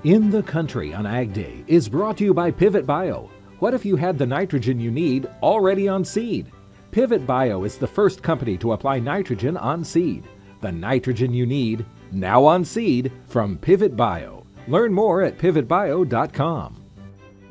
In the Country on Ag Day is brought to you by Pivot Bio. What if you had the nitrogen you need already on seed? Pivot Bio is the first company to apply nitrogen on seed. The nitrogen you need, now on seed, from Pivot Bio. Learn more at pivotbio.com.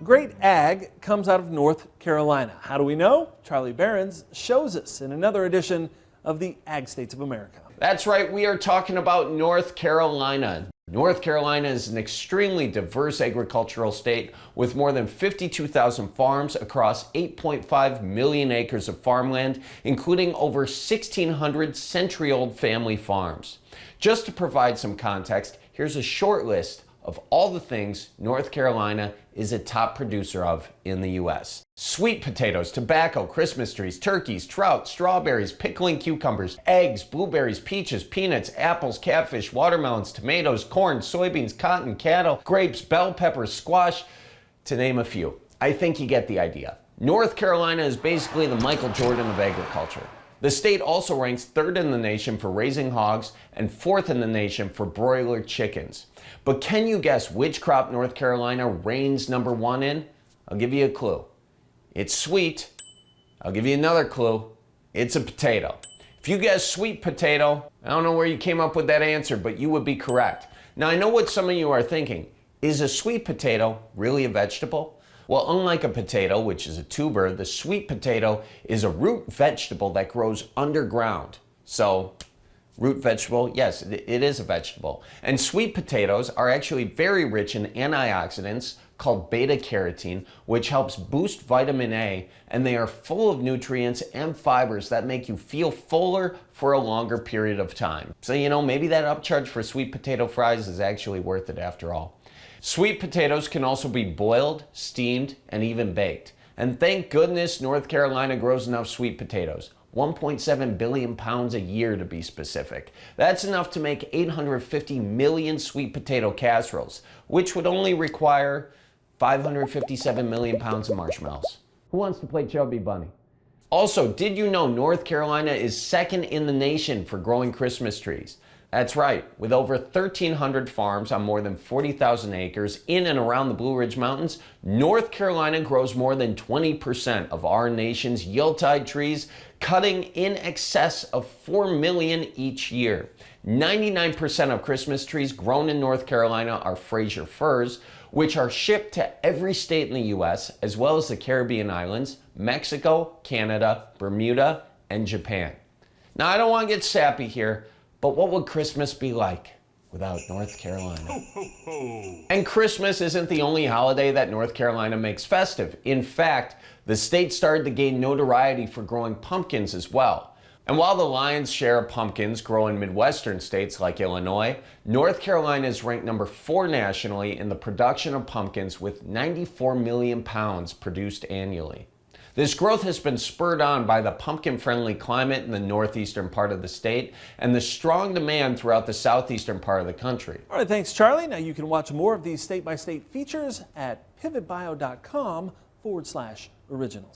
Great ag comes out of North Carolina. How do we know? Charlie Behrens shows us in another edition of the Ag States of America. That's right, we are talking about North Carolina. North Carolina is an extremely diverse agricultural state with more than 52,000 farms across 8.5 million acres of farmland, including over 1,600 century-old family farms. Just to provide some context, here's a short list of all the things North Carolina is a top producer of in the U.S. Sweet potatoes, tobacco, Christmas trees, turkeys, trout, strawberries, pickling cucumbers, eggs, blueberries, peaches, peanuts, apples, catfish, watermelons, tomatoes, corn, soybeans, cotton, cattle, grapes, bell peppers, squash, to name a few. I think you get the idea. North Carolina is basically the Michael Jordan of agriculture. The state also ranks third in the nation for raising hogs and fourth in the nation for broiler chickens. But can you guess which crop North Carolina reigns number one in? I'll give you a clue. It's sweet. I'll give you another clue. It's a potato. If you guess sweet potato, I don't know where you came up with that answer, but you would be correct. Now I know what some of you are thinking. Is a sweet potato really a vegetable? Well, unlike a potato, which is a tuber, the sweet potato is a root vegetable that grows underground. So, root vegetable, yes, it is a vegetable. And sweet potatoes are actually very rich in antioxidants called beta-carotene, which helps boost vitamin A, and they are full of nutrients and fibers that make you feel fuller for a longer period of time. So, maybe that upcharge for sweet potato fries is actually worth it after all. Sweet potatoes can also be boiled, steamed, and even baked. And thank goodness North Carolina grows enough sweet potatoes. 1.7 billion pounds a year to be specific. That's enough to make 850 million sweet potato casseroles, which would only require 557 million pounds of marshmallows. Who wants to play Chubby Bunny? Also, did you know North Carolina is second in the nation for growing Christmas trees? That's right, with over 1,300 farms on more than 40,000 acres in and around the Blue Ridge Mountains, North Carolina grows more than 20% of our nation's Yuletide trees, cutting in excess of 4 million each year. 99% of Christmas trees grown in North Carolina are Fraser firs, which are shipped to every state in the U.S., as well as the Caribbean islands, Mexico, Canada, Bermuda, and Japan. Now, I don't want to get sappy here, but what would Christmas be like without North Carolina? Ho, ho, ho. And Christmas isn't the only holiday that North Carolina makes festive. In fact, the state started to gain notoriety for growing pumpkins as well. And while the lion's share of pumpkins grow in Midwestern states like Illinois, North Carolina is ranked number 4 nationally in the production of pumpkins with 94 million pounds produced annually. This growth has been spurred on by the pumpkin-friendly climate in the northeastern part of the state and the strong demand throughout the southeastern part of the country. All right, thanks, Charlie. Now you can watch more of these state-by-state features at pivotbio.com/originals.